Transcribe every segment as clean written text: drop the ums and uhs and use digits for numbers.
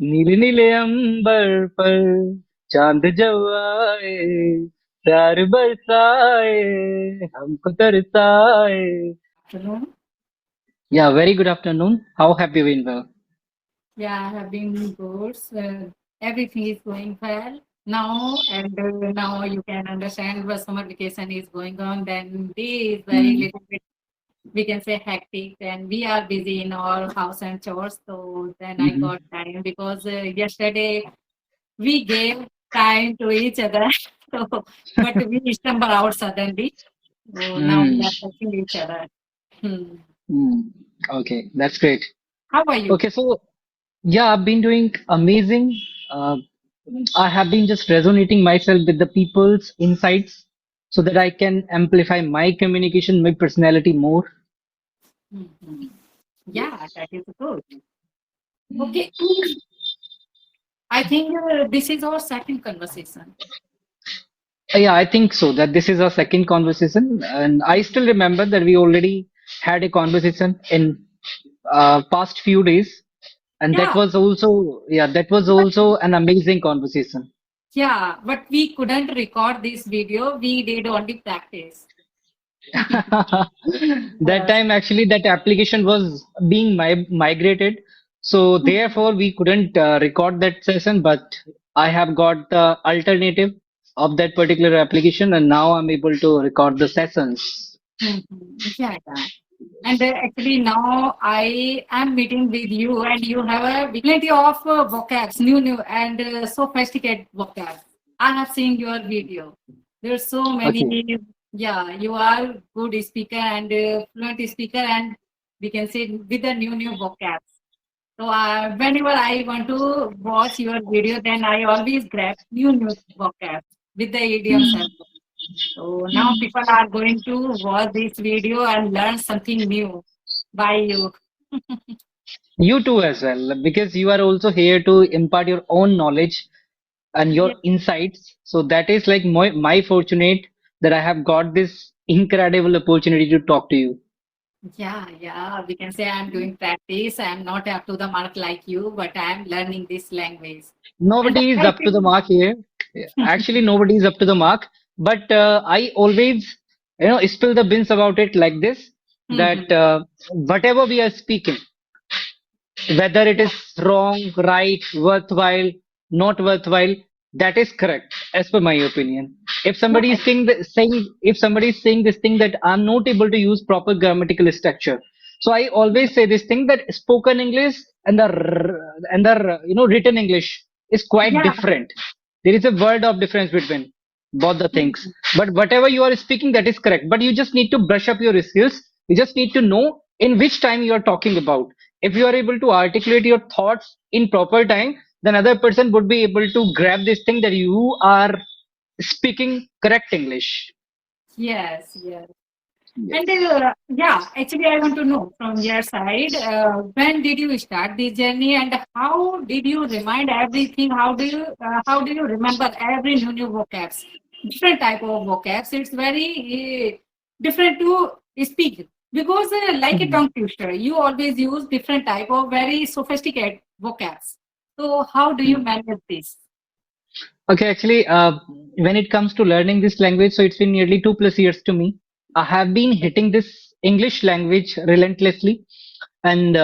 नीले नीले अंबर पर चांद जब आए, प्यार बरसाए, हमको तरसाए. Afternoon. Yeah, very good afternoon. How have you been? Well? Yeah, I have been good. Everything is going well now, and now you can understand what summer vacation is going on. Then day is very Hmm. little bit, we can say hectic, and we are busy in our house and chores. So then I Hmm. got time because yesterday we gave time to each other. So, but we stumble out suddenly. So now Hmm. we are touching each other. Hmm. Hmm. Okay, that's great. How are you? Okay, so yeah, I've been doing amazing. Uh, I have been just resonating myself with the people's insights so that I can amplify my communication, my personality more. Mhm. Yeah, that is good. Okay, I think this is our second conversation. Yeah, I think so. That this is our second conversation, and I still remember that we already had a conversation in past few days, and that Yeah, was also that was but also an amazing conversation. yeah, but we couldn't record this video. We did only practice. That Yes. time actually that application was being migrated, so therefore we couldn't record that session. But I have got the alternative of that particular application, and now I'm able to record the sessions. Mhm. Yeah, yeah. And actually now I am meeting with you, and you have a plenty of vocabs, new and sophisticated vocabs. I have seen your video. There's so Okay. many. Yeah, you are good speaker and fluent speaker, and we can say with the new vocabs. So whenever I want to watch your video, then I always grab new vocabs with the idioms as well. So now people are going to watch this video and learn something new by you. You too as well, because you are also here to impart your own knowledge and Yeah, your insights. So that is like my fortunate that I have got this incredible opportunity to talk to you. yeah. We can say I'm doing practice. I'm not up to the mark like you, but I'm learning this language. And Nobody is I up to the think, mark here. Actually, nobody is up to the mark. But I always, spill the beans about it like this, that Mhm. whatever we are speaking, whether it Yeah, is wrong, right, worthwhile, not worthwhile, that is correct, as per my opinion. If somebody yeah, is if somebody is saying this thing that I'm not able to use proper grammatical structure, so I always say this thing that spoken English and the written English is quite yeah. different. There is a word of difference between both the things. Mhm. But whatever you are speaking, that is correct. But you just need to brush up your skills. You just need to know in which time you are talking about. If you are able to articulate your thoughts in proper time, then other person would be able to grab this thing that you are speaking correct English. Yes, yes. And Yes. yeah, actually, I want to know from your side, when did you start this journey, and how did you remind everything? How do you remember every new vocabs, different type of vocabs? It's very different to speak because, like a Mhm. tongue twister, you always use different type of very sophisticated vocabs. So, how do you manage this? Okay, actually, when it comes to learning this language, so it's been nearly 2+ years to me. I have been hitting this English language relentlessly, and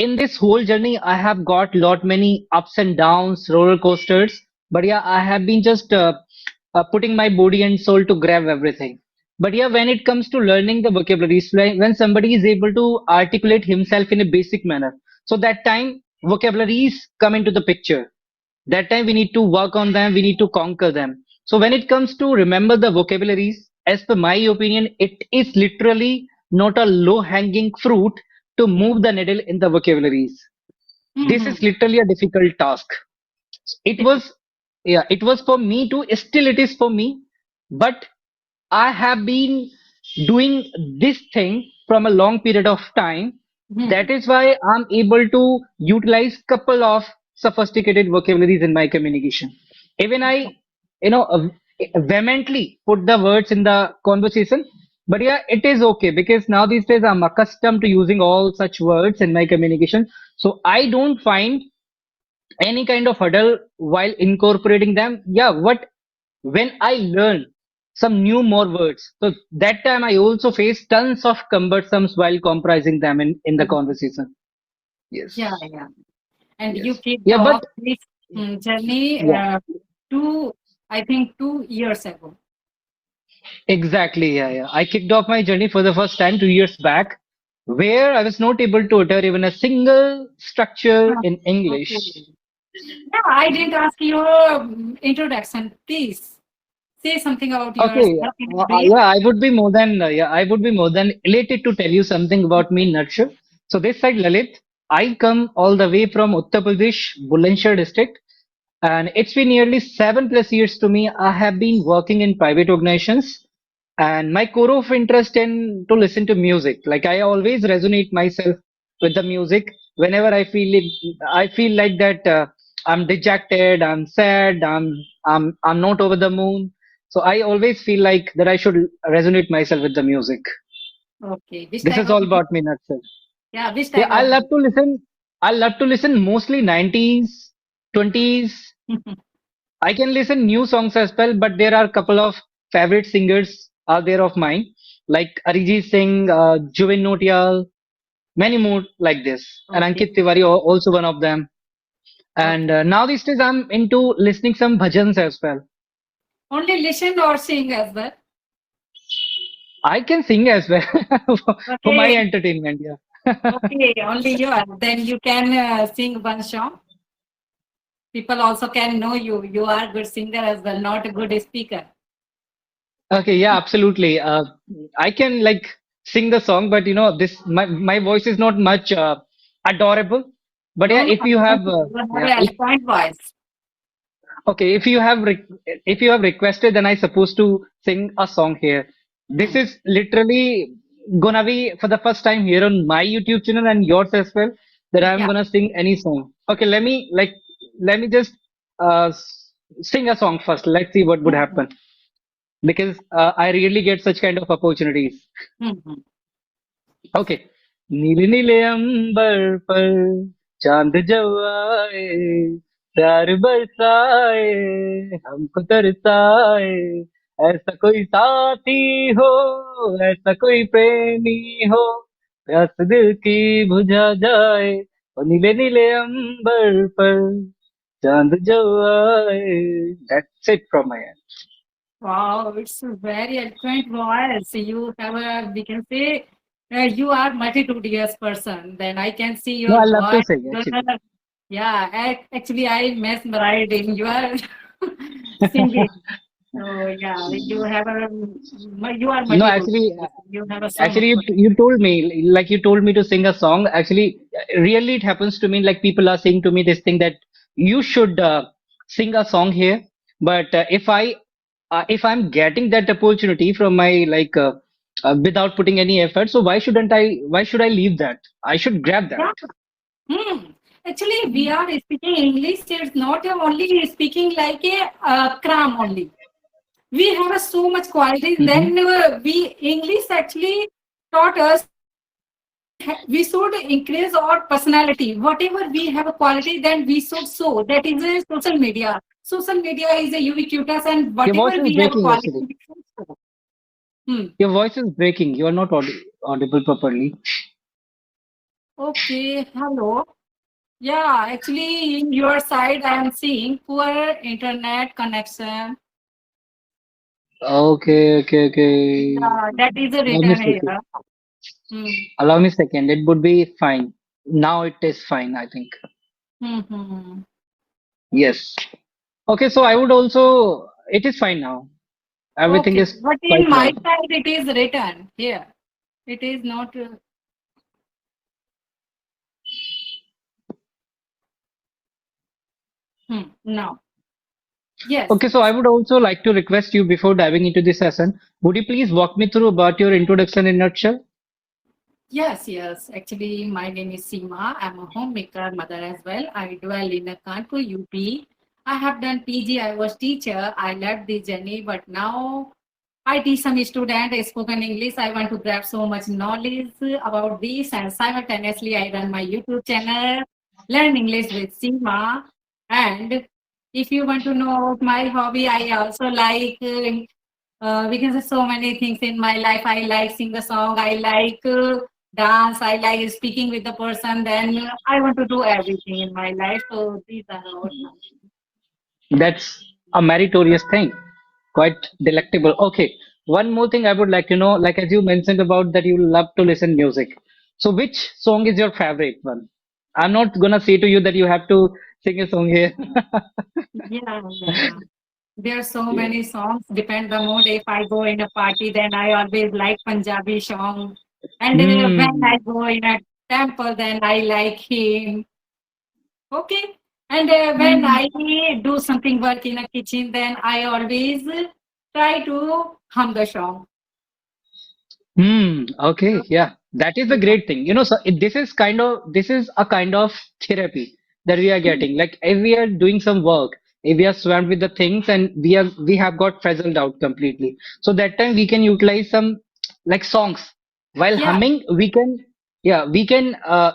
in this whole journey, I have got lot many ups and downs, roller coasters. But yeah, I have been just putting my body and soul to grab everything. But yeah, when it comes to learning the vocabularies, when somebody is able to articulate himself in a basic manner, so that time vocabularies come into the picture. That time we need to work on them, we need to conquer them. So when it comes to remember the vocabularies, as per my opinion, it is literally not a low hanging fruit to move the needle in the vocabularies. This is Mm-hmm. literally a difficult task. It was, yeah, it was for me too, still it is for me, but I have been doing this thing from a long period of time. That is why I'm able to utilize couple of sophisticated vocabularies in my communication. Even I, vehemently put the words in the conversation. But yeah, it is okay because now these days I'm accustomed to using all such words in my communication. So I don't find any kind of hurdle while incorporating them. Yeah, what when I learn some new more words, so that time I also face tons of cumbersomes while comprising them in the Mhm. conversation. Yes. Yeah, yeah. And you Yes. kicked Yeah, off but this journey yeah, two, I think 2 years ago. exactly. Yeah, yeah. I kicked off my journey for the first time 2 years back, where I was not able to utter even a single structure Huh. in Okay. English. Yeah, I didn't ask your introduction. Please say something about yourself Okay, in brief. yeah, I would be more than elated to tell you something about me in nutshell. So this side, Lalit, I come all the way from Uttar Pradesh, Bulandshahr district, and it's been nearly 7+ years to me. I have been working in private organizations, and my core of interest in to listen to music. Like I always resonate myself with the music whenever I feel it. I feel like that I'm dejected, I'm sad, I'm not over the moon. So I always feel like that I should resonate myself with the music. Okay. Which This type is of all about me, nutshell. yeah, which Yeah, type of I love to listen mostly 90s, 20s. I can listen new songs as well, but there are a couple of favorite singers are there of mine, like Arijit Singh, Juvin Notial, many more like this, and okay, Ankit Tiwari also one of them. And okay. now these days I'm into listening some bhajans as well. Only listen or sing as well. I can sing as well for my Okay, entertainment. Yeah. okay. Only you are. Then you can sing one song. People also can know you. You are good singer as well, not a good speaker. Okay, yeah, absolutely. I can like sing the song, but this my voice is not much adorable. But yeah, No, no, if you have you have yeah, an eloquent voice. okay, if you have requested, then I supposed to sing a song here. This Hmm. is literally gonna be for the first time here on my YouTube channel and yours as well that I'm Yeah. gonna sing any song. Okay, let me just sing a song first. Let's see what would Hmm. happen because I really get such kind of opportunities. Hmm. Hmm. Okay नीले नीले अंबर पर चांद जब आए प्यार बरसाए हमको तरसाए ऐसा कोई साथी हो ऐसा कोई प्रेमी हो प्यास दिल की बुझा जाए और नीले नीले अंबर पर चांद जब आए that's it from my end. Wow, it's a very eloquent voice. You have a, we can say, you are multitudinous person. Then I can see No, your I love to voice. sing actually. Yeah, actually, I mesmerized in your singing. So yeah, you have a, you are No, actually, multitudinous. You have a so much. actually, you told me, like you told me to sing a song. Actually, really, it happens to me. Like people are saying to me this thing that you should sing a song here. But if I'm getting that opportunity from my without putting any effort, so why shouldn't I? Why should I leave that? I should grab that. Yeah. Hmm. Actually, we are speaking English. It's not only speaking like a cram only. We have so much quality. Hmm. Then we English actually taught us we should increase our personality. Whatever we have a quality, then we should show. That is a social media. Social media is a ubiquitous, and Your voice whatever is we have a breaking. quality, Actually, we should show. Hmm. your voice is breaking. You are not audible properly. Okay, hello. Yeah, actually, in your side, I am seeing poor internet connection. Okay, okay, okay. Yeah, that is a Allow me a written second. here. Hmm. Allow me a second. It would be fine. Now it is fine, I think. Hmm. Hmm. Yes. Okay, so I would also, it is fine now. Everything Okay, is but quite in my well. side, it is written here. It is not. No. Yes, Okay, so I would also like to request you before diving into this session, would you please walk me through about your introduction in nutshell? yes. Actually, my name is Seema. I'm a homemaker mother as well. I dwell in a Kanpur, UP. I have done PG. I was teacher. I led the journey, but now I teach some student spoken English. I want to grab so much knowledge about this, and simultaneously I run my YouTube channel, Learn English with Seema. And if you want to know about my hobby, I also like we can say so many things in my life. I like sing a song. I like dance. I like speaking with the person. Then I want to do everything in my life. So these are all my That's a meritorious thing. Quite delectable. Okay. One more thing I would like to know, like as you mentioned about that you love to listen music. So which song is your favorite one? I'm not gonna say to you that you have to sing a song here. yeah. There are so Yeah. many songs. Depend the mood. If I go in a party, then I always like Punjabi song. And when I Hmm. go in a temple, then I like him. Okay. And when Hmm. I do something work in a kitchen, then I always try to hum the song. Hmm. Okay. Yeah. That is a Yeah. great thing. So this is a kind of therapy that we are Mm. getting. Like if we are doing some work, if we are swamped with the things and we have got frazzled out completely. So that time we can utilize some like songs. While Yeah. humming, we can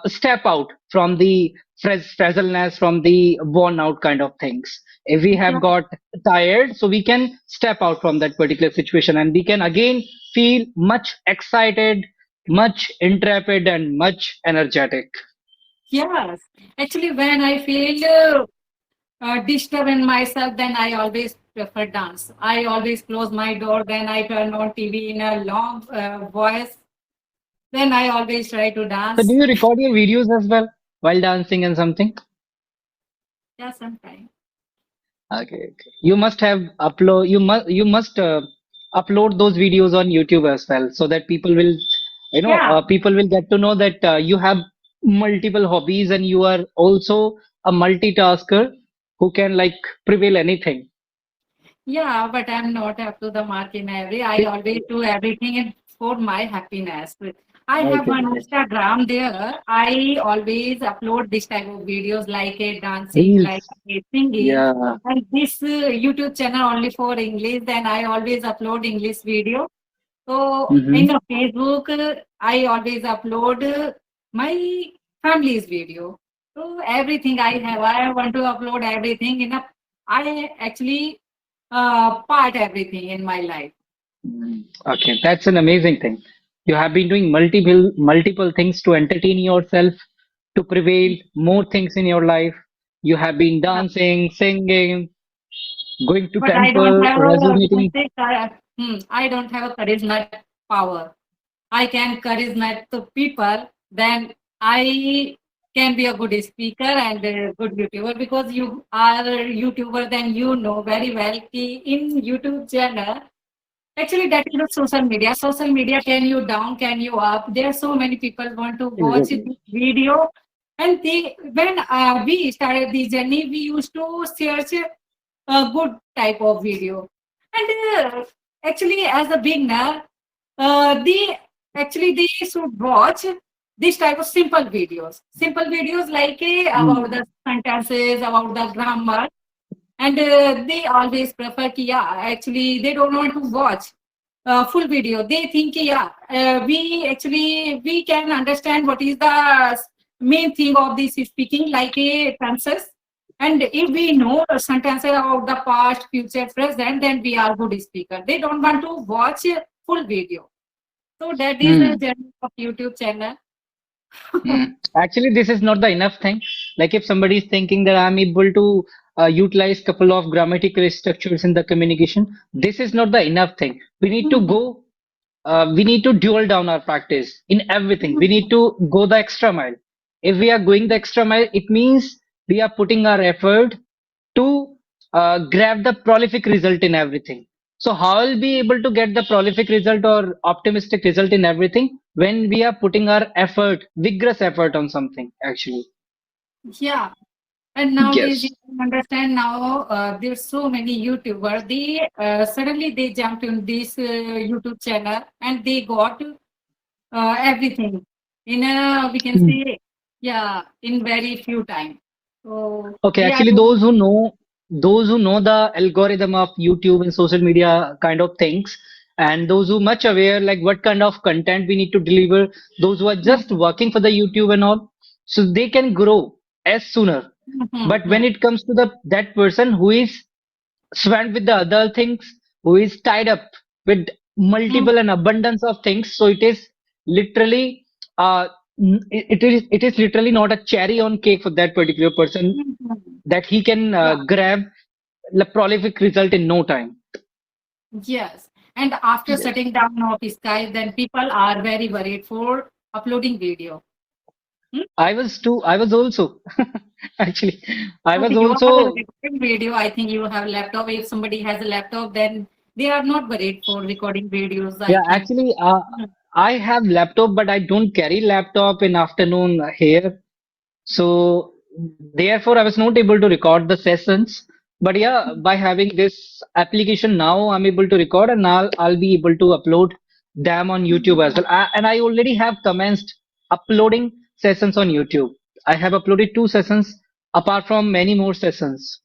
step out from the frazzleness, from the worn out kind of things. If we Yeah. have got tired, so we can step out from that particular situation and we can again feel much excited, much intrepid, and much energetic. Yes. Actually, when I feel disturbed in myself, then I always prefer dance. I always close my door, then I turn on TV in a long voice. Then I always try to So, do dance. you record your videos as well while dancing and something? Yeah, sometimes. Okay, okay. You must upload those videos on YouTube as well, so that Yeah, people will get to know that you have multiple hobbies and you are also a multitasker who can like prevail anything. yeah, but I'm not up to the mark in every. I always do everything for my happiness. I have Okay, one okay. Instagram there. I always upload this type of videos like a dancing, like Reels. a singing. Yeah. And this YouTube channel only for English. Then I always upload English video. So in Mm-hmm. the Facebook, I always upload my family's video. So everything I have, I want to upload everything in a. I actually part everything in my life. Okay, that's an amazing thing. You have been doing multiple things to entertain yourself, to prevail more things in your life. You have been Yeah. dancing, singing, going to But I don't temple, have a we can resonating. say, I don't have a charisma power. I can charisma to people. Then I can be a good speaker and a good YouTuber because you are a YouTuber. Then you know very well ki in YouTube channel. Actually, that is the social media. Social media can you down, can you up. There are so many people want to watch this Exactly. video, and they when we started this journey, we used to search a good type of video. And actually, as a beginner, they they should watch this type of simple videos. Simple videos like about Hmm. the sentences, about the grammar, and they always prefer ki, yeah, actually they don't want to watch full video. They think ki, yeah, we can understand what is the main thing of this speaking like a tenses. And if we know sentences about the past, future, present, then we are good speaker. They don't want to watch a full video. So that is the Hmm. journey of YouTube channel. Hmm. Actually, this is not the enough thing. Like if somebody is thinking that I'm able to utilize couple of grammatical structures in the communication, this is not the enough thing. We need to dual down our practice in everything. We need to go the extra mile. If we are going the extra mile, it means we are putting our effort to grab the prolific result in everything. So how will be able to get the prolific result or optimistic result in everything when we are putting our effort, vigorous effort on something actually. Yeah. And nowadays, you Yes. can understand now there's so many YouTubers. They suddenly they jumped in this YouTube channel and they got everything in a we can Hmm. say yeah in very few time. So Okay, they are actually doing those who know the algorithm of YouTube and social media kind of things, and those who much aware like what kind of content we need to deliver, those who are just Mhm. working for the YouTube and all, so they can grow as sooner. Mhm, But when mhm. it comes to the that person who is swamped with the other things, who is tied up with Mhm, multiple and abundance of things, so it is literally uh it is literally not a cherry on cake for that particular person mhm. that he can Yeah, grab the prolific result in no time. yes. And after Yes. shutting down of Skype, then people are very worried for uploading video. Hmm? I was also actually I But was you are a also. recording video. I think you have laptop. If somebody has a laptop, then they are not worried for recording videos, I Yeah, think. actually, Hmm. I have laptop, but I don't carry laptop in afternoon here. So therefore, I was not able to record the sessions. But yeah, by having this application now, I'm able to record, and I'll be able to upload them on YouTube as well. And I already have commenced uploading sessions on YouTube. I have uploaded two sessions apart from many more sessions.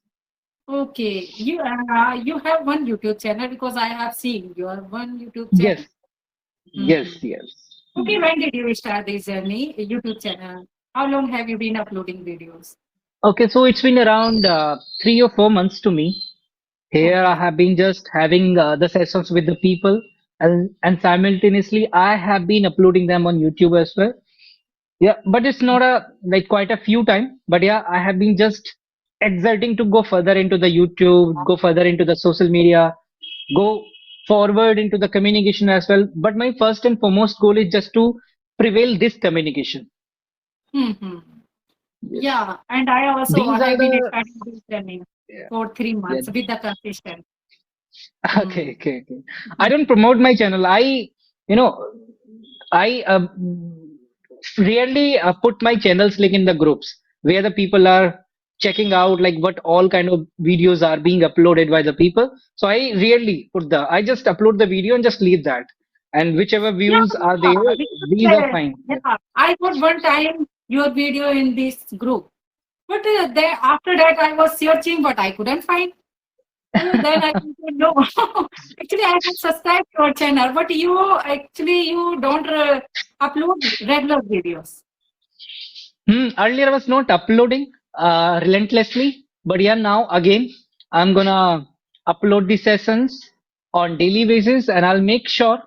Okay, you have one YouTube channel because I have seen your one YouTube channel. Yes, Hmm. yes, yes. Okay, when did you start this journey? A YouTube channel. How long have you been uploading videos? Okay, so it's been around 3 or 4 months to me. Here I Okay. have been just having the sessions with the people, and simultaneously I have been uploading them on YouTube as well. Yeah, but it's not a like quite a few time. But yeah, I have been just exerting to go further into the YouTube, go further into the social media, go forward into the communication as well. But my first and foremost goal is just to prevail this communication. Hmm. Yes, Yeah, and I these are have been the. starting this journey Yeah, for three yeah. months with the consistent. Okay, Hmm. okay, okay. I don't promote my channel. You know, I rarely put my channels link in the groups where the people are checking out like what all kind of videos are being uploaded by the people. So I rarely put I just upload the video and just leave that. And whichever Yeah, views are there, because, these are fine. Yeah. yeah, I put one time your video in this group, but then after that I was searching, but I couldn't find. Then I said, no. Actually, I have subscribed to your channel, but you don't upload regular videos. Earlier I was not uploading relentlessly, but yeah, now again I'm gonna upload the sessions on daily basis, and I'll make sure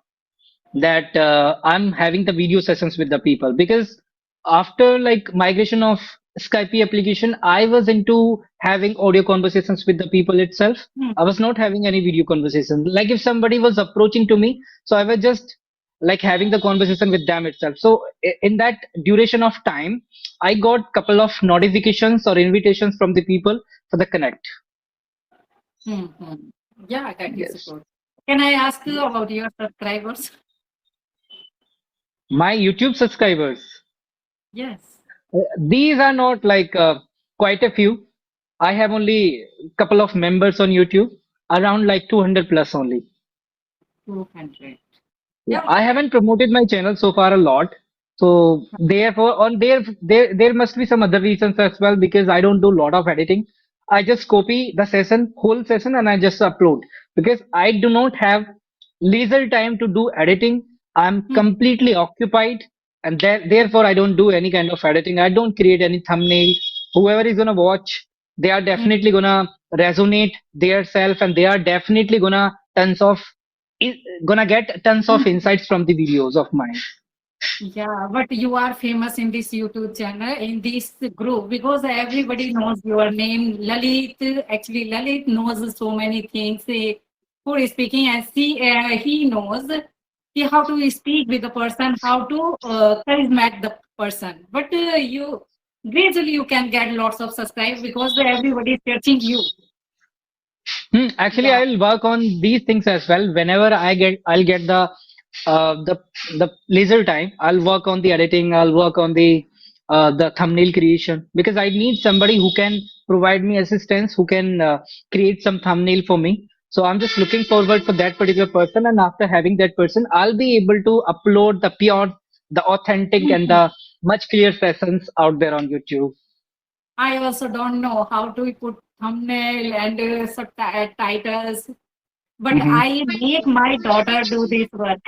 that I'm having the video sessions with the people because after like migration of Skype application, I was into having audio conversations with the people itself. I was Mhm. not having any video conversation. Like if somebody was approaching to me, so I was just like having the conversation with them itself. So in that duration of time, I got couple of notifications or invitations from the people for the connect. Mhm. Yeah, that is Yes. good. Can I ask you Yes. about your subscribers? My YouTube subscribers. Yes, These are not like quite a few. I have only couple of members on YouTube, around like 200 plus only. 200. Yeah, Yeah, I haven't promoted my channel so far a lot. So therefore, on there must be some other reasons as well because I don't do a lot of editing. I just copy the session, whole session, and I just upload because I do not have leisure time to do editing. I'm Mhm. completely occupied, and therefore I don't do any kind of editing. I don't create any thumbnail. Whoever is gonna watch, they are Mhm. definitely gonna resonate their self, and they are definitely gonna get tons of Mhm. insights from the videos of mine. Yeah, but you are famous in this YouTube channel, in this group, because everybody knows your name, Lalit. Actually, Lalit knows so many things for speaking, and he knows how to speak with the person, how to charismatic the person. But you gradually you can get lots of subscribe because everybody is searching you. Actually, Yeah. I will work on these things as well. Whenever I'll get uh, the the leisure time. I'll work on the editing. I'll work on the thumbnail creation because I need somebody who can provide me assistance, who can create some thumbnail for me. So I'm just looking forward for that particular person, and after having that person, I'll be able to upload the pure, the authentic, and Mhm. the much clear sessions out there on YouTube. I also don't know how to put thumbnail and titles. But Mhm. I make my daughter do this work.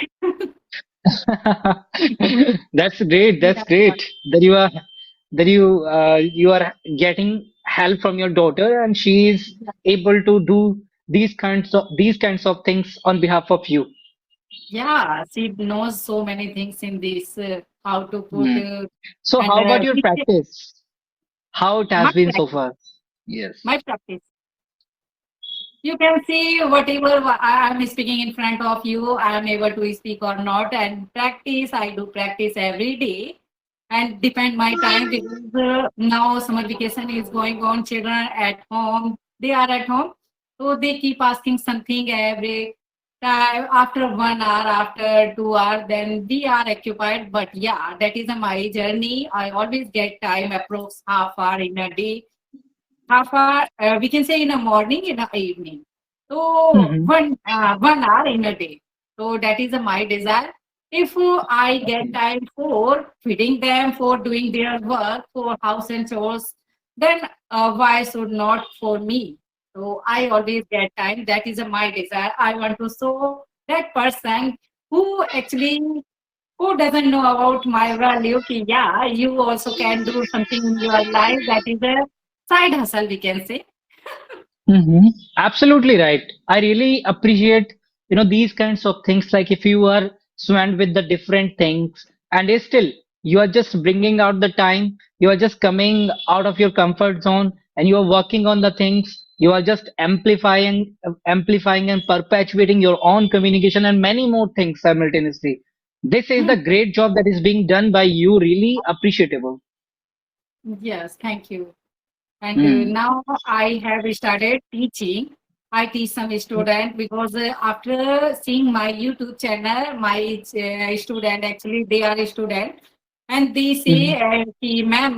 That's great. That's Yeah. great. That you are getting help from your daughter, and she is able to do these kinds of things on behalf of you. Yeah, she knows so many things in this, how to put Hmm. So and how about your practice? How it my has been so practice, far? Yes. my practice. You can see whatever I'm speaking in front of you, I am able to speak or not. And practice, I do practice every day and depend my time because now summer vacation is going on. Children at home, they are at home, so they keep asking something every time. After 1 hour, after 2 hours, then we are occupied. But yeah, that is my journey. I always get time, approx half hour in a day, half hour, we can say in the morning, in the evening. So Hmm. 1 hour in a day. So that is my desire. If I get Okay. time for feeding them, for doing their work, for house and chores, then why should not for me? So I always get time. That is my desire. I want to show that person who actually who doesn't know about my value. Ki, yeah, you also can do something in your life that is a side hustle, we can say. Hmm. Absolutely right. I really appreciate, these kinds of things. Like if you are swamped with the different things, and is still you are just bringing out the time, you are just coming out of your comfort zone, and you are working on the things. You are just amplifying and perpetuating your own communication and many more things simultaneously. This is the Hmm. great job that is being done by you. Really appreciable. Yes, thank you. And Mm. now I have started teaching. I teach some student because after seeing my YouTube channel, my student actually they are a student, and they say, Mm. "Ki, ma'am,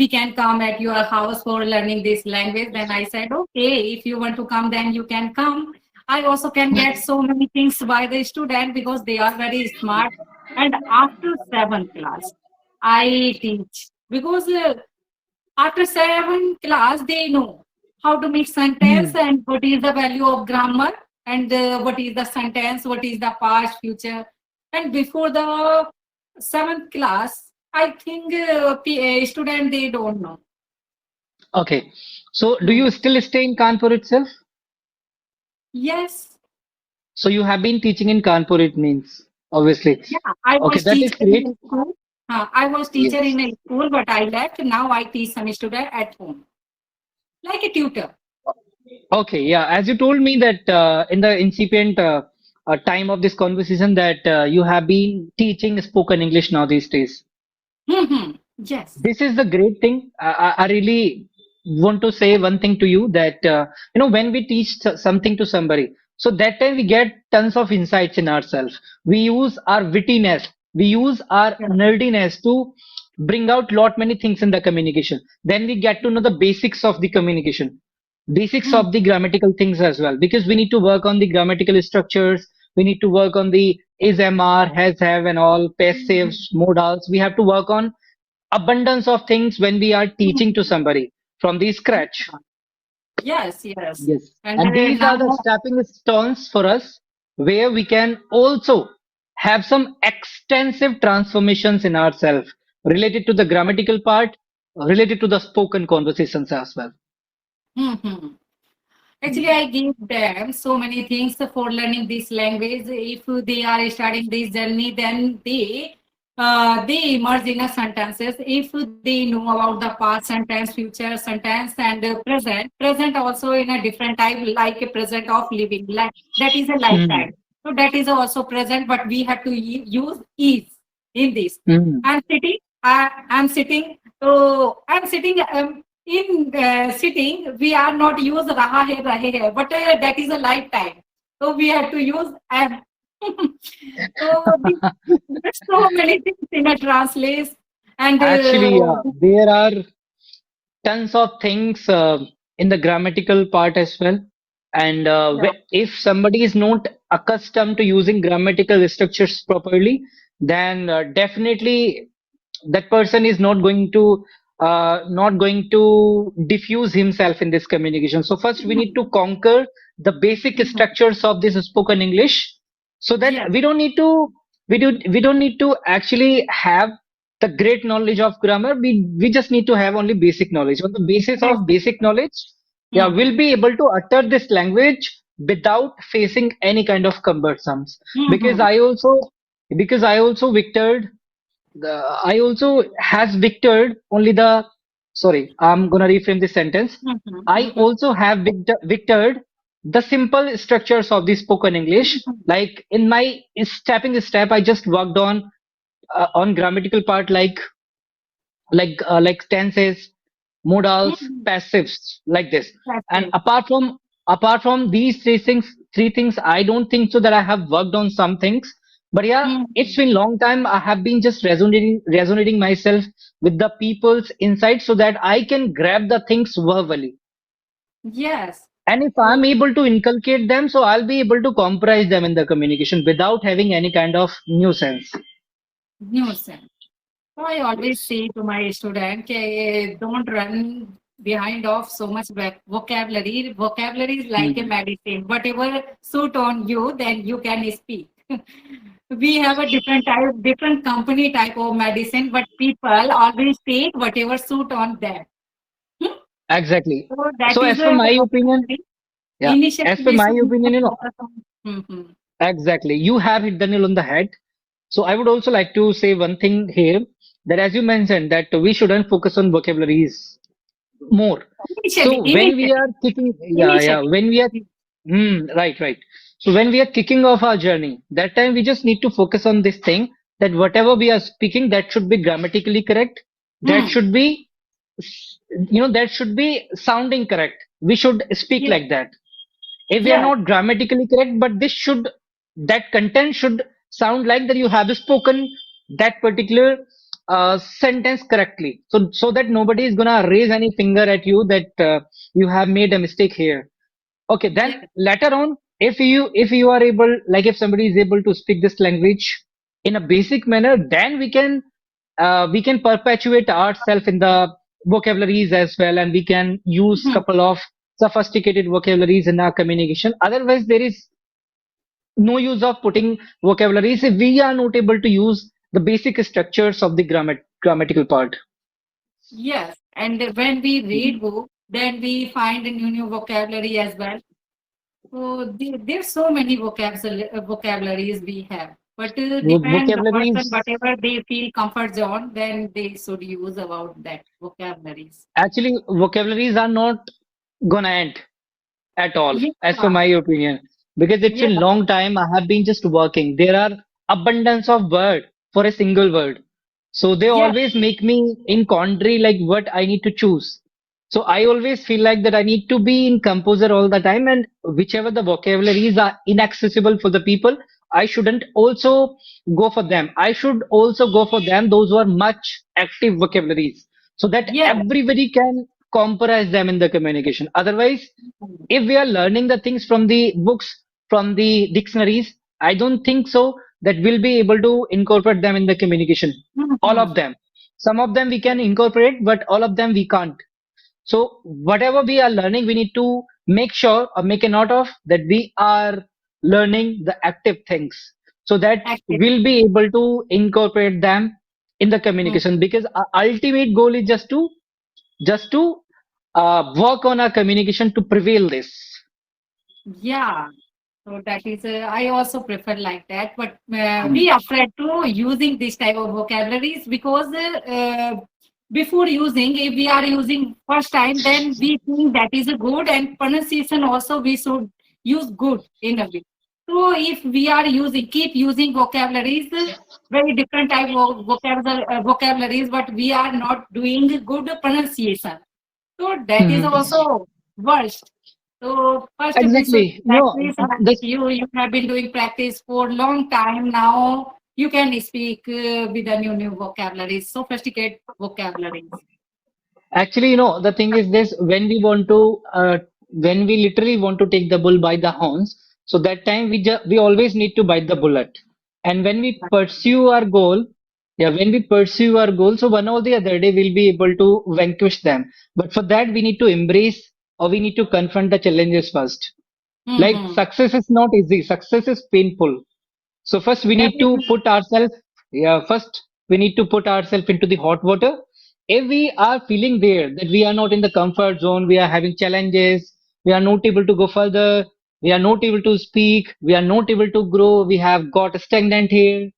we can come at your house for learning this language." Then I said, "Okay, if you want to come, then you can come." I also can get so many things by the student because they are very smart. And after seventh class, I teach because. After seven class, they know how to make sentence Mm. and what is the value of grammar and what is the sentence, what is the past, future. And before the seventh class, I think student they don't know. Okay. So do Hmm. you still stay in Kanpur itself? Yes, So you have been teaching in Kanpur, it means, obviously. yeah. I Okay, was that is teacher in great. a school. I was teacher Yes. in a school, but I left. Now I teach some student at home, like a tutor. Okay, yeah. As you told me that in the incipient time of this conversation that you have been teaching spoken English now these days. Hmm. Yes. This is the great thing. I really want to say one thing to you that when we teach something to somebody, so that time we get tons of insights in ourselves. We use our wittiness, we use our Yeah. nerdiness to bring out lot many things in the communication. Then we get to know the basics of the communication, basics Hmm. of the grammatical things as well, because we need to work on the grammatical structures. We need to work on the is, mr, has, have, and all passives, modals. We have to work on abundance of things when we are teaching to somebody from the scratch. Yes, yes. Yes. And And these now, are the stepping stones for us where we can also have some extensive transformations in ourselves related to the grammatical part, related to the spoken conversations as well. hmm. Actually, Mm. I give them so many things for learning this language. If they are starting this journey, then they immerse in a sentences. If they know about the past sentence, future sentence, and present also in a different type, like a present of living, like that is a lifetime. Mm. So that is also present, but we have to use is in this. Mm. I'm sitting. I'm sitting. So I'm sitting. In sitting, we are not use rahe hai, but that is a lifetime. So we have to use am. So there's so many things in a translate and Actually, there are tons of things in the grammatical part as well. And yeah. if somebody is not accustomed to using grammatical structures properly, then definitely that person is not going to diffuse himself in this communication. So first we need Mhm. to conquer the basic Mhm. structures of this spoken English, so that Yes. we don't need to actually have the great knowledge of grammar. We just need to have only basic knowledge. On the basis of Basic. basic knowledge, yeah, Mm-hmm. we'll be able to utter this language without facing any kind of cumbersomes. Because Mm-hmm. I also because I also has victored only the sorry, I'm gonna reframe this sentence. Mm-hmm. I Mm-hmm. also have victored the simple structures of the spoken English. Like in my stepping step, I just worked on grammatical part like tenses, modals, Mm-hmm. passives, like this. That's And it. apart from these three things, I don't think so that I have worked on some things. But yeah, it's Mm-hmm. been long time. I have been just resonating myself with the people's insight so that I can grab the things verbally. Yes. And if So I'm able to inculcate them, so I'll be able to comprise them in the communication without having any kind of nuisance. nuisance. So I always say to my student, don't run behind of so much vocabulary. Vocabulary is like a Hmm. medicine. Whatever suit on you, then you can speak. We have a different type, different company type of medicine, but people always take whatever suit on them. Hmm? Exactly. So that So is as per the my opinion, vocabulary. yeah, Initially, as per we my should opinion, not focus on. Mhm. exactly. You have hit the nail on the head. So I would also like to say one thing here that as you mentioned that we shouldn't focus on vocabularies more. Initially, So when we initially, are kicking, yeah, initially. when we are, right. So when we are kicking off our journey, that time we just need to focus on this thing that whatever we are speaking, that should be grammatically correct. That Hmm. should be, that should be sounding correct. We should speak Yes, like that. If we are yes, not grammatically correct, but that content should sound like that you have spoken that particular sentence correctly, so that nobody is gonna raise any finger at you that you have made a mistake here. Okay, then yes. later on, if you are able, like if somebody is able to speak this language in a basic manner, then we can perpetuate ourselves in the vocabularies as well, and we can use Mhm. couple of sophisticated vocabularies in our communication. Otherwise, there is no use of putting vocabularies if we are not able to use the basic structures of the grammatical part. Yes, and when we read book, then we find a new vocabulary as well. So there's so many vocabularies we have, but depend the person Vocabularies, whatever they feel comfort zone, then they should use about that vocabularies. actually, vocabularies are not gonna end at all, Yeah, as per my opinion, because it's yeah, been long time I have been just working. There are abundance of word for a single word, so they yeah, always make me in quandary like what I need to choose. So I always feel like that I need to be in composer all the time, and whichever the vocabularies are inaccessible for the people, I shouldn't also go for them. I should also go for them those who are much active vocabularies, so that yeah, everybody can comprise them in the communication. Otherwise, if we are learning the things from the books, from the dictionaries, I don't think so that we'll be able to incorporate them in the communication. All Mhm. of them. Some of them we can incorporate, but all of them we can't. So whatever we are learning, we need to make sure or make a note of that we are learning the active things so that Active. we'll be able to incorporate them in the Mm. communication, because our ultimate goal is just to work on our communication to prevail this. Yeah. So that is, I also prefer like that. But Hmm. we afraid to using this type of vocabularies because before using, if we are using first time, then we think that is a good and pronunciation also we should use good in a way. So if we are using, keep using vocabularies, very different type of vocabularies, but we are not doing good pronunciation. So that is Mhm. also worst. So first we should Exactly. practice like This you have been doing practice for long time now. You can speak with the new vocabularies, sophisticated vocabularies. actually, the thing is this: when we literally want to take the bull by the horns, so that time we always need to bite the bullet. And when we pursue our goal, yeah, when we pursue our goal, so one or the other day we'll be able to vanquish them. But for that, we need to embrace or we need to confront the challenges first. Like Mm-hmm. success is not easy. Success is painful. So first we need to Definitely. put ourselves, yeah, first We need to put ourselves into the hot water. If we are feeling there that we are not in the comfort zone, we are having challenges, we are not able to go further, we are not able to speak, we are not able to grow, we have got stagnant here,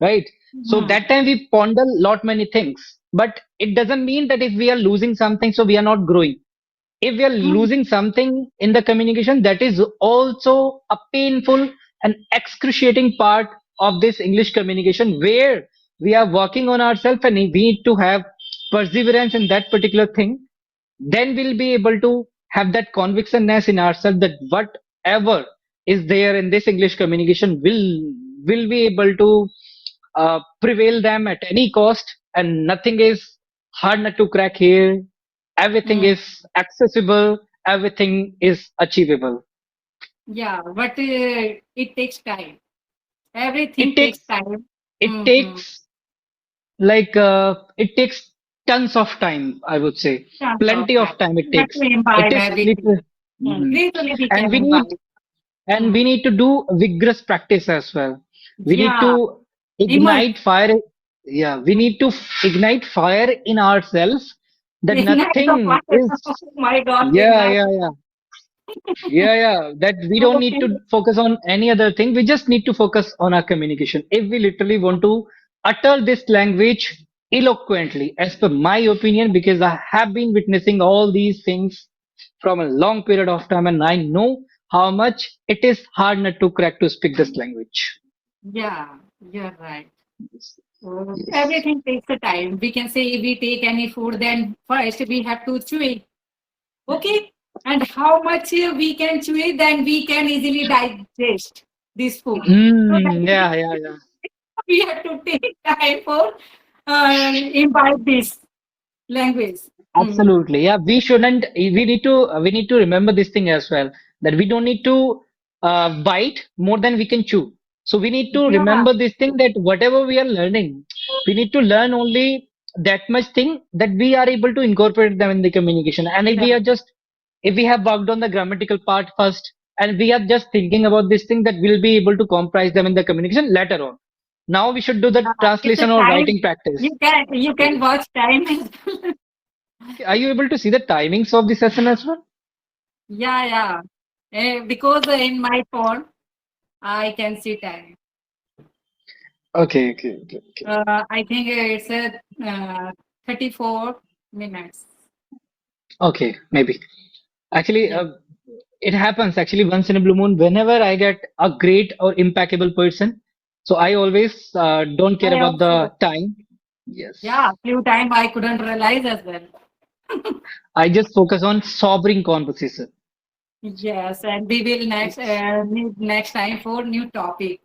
right? So Mhm. that time we ponder lot many things, but it doesn't mean that if we are losing something, so we are not growing. If we are Mhm. losing something in the communication, that is also a painful and excruciating part of this English communication, where we are working on ourselves and we need to have perseverance in that particular thing. Then we'll be able to have that convictionness in ourselves that whatever is there in this English communication will be able to prevail them at any cost, and nothing is hard not to crack here. Everything Mm. is accessible, everything is achievable. Yeah, but it takes time. It Everything takes takes time. it Mm-hmm. takes it takes tons of time, I would say. Tons of Plenty time. of time it We have takes. to It imbibe takes everything. literally. Mhm. Gradually we And can we need imbibe. and Mm. we need to do vigorous practice as well. We need Yeah, to immerse. ignite fire. Yeah, we need to ignite fire in ourselves that Ignite the nothing fire. is. Oh my God, Yeah, ignite. yeah, yeah. Yeah, yeah. That we don't need Okay. to focus on any other thing. We just need to focus on our communication. If we literally want to utter this language eloquently, as per my opinion, because I have been witnessing all these things from a long period of time, and I know how much it is hard not to crack to speak this language. Yeah, you're right. Yes. So Yes. everything takes a time. We can say if we take any food, then first we have to chew it. Okay. And how much we can chew it, then we can easily digest this food. So that Yeah, yeah, yeah. we have to take time for imbibe this language. Mm. Absolutely. Yeah, we shouldn't. We need to remember this thing as well, that we don't need to bite more than we can chew. So we need to Yeah, remember this thing that whatever we are learning, we need to learn only that much thing that we are able to incorporate them in the communication. And yeah. if we have worked on the grammatical part first, and we are just thinking about this thing that we'll be able to comprise them in the communication later on. Now we should do the It's a translation or time. writing practice. You can watch time. Okay, are you able to see the timings of the session as well? Yeah, yeah. Because in my phone I can see time. Okay, okay, okay, okay. I think it's 34 minutes. Okay, maybe. Actually, Yeah, it happens actually once in a blue moon whenever I get a great or impeccable person. So I always don't care I about also. the time. Yes. Yeah, few time I couldn't realize as well. I just focus on sobering conversation. Yes, and we will next Yes. meet next time for new topic.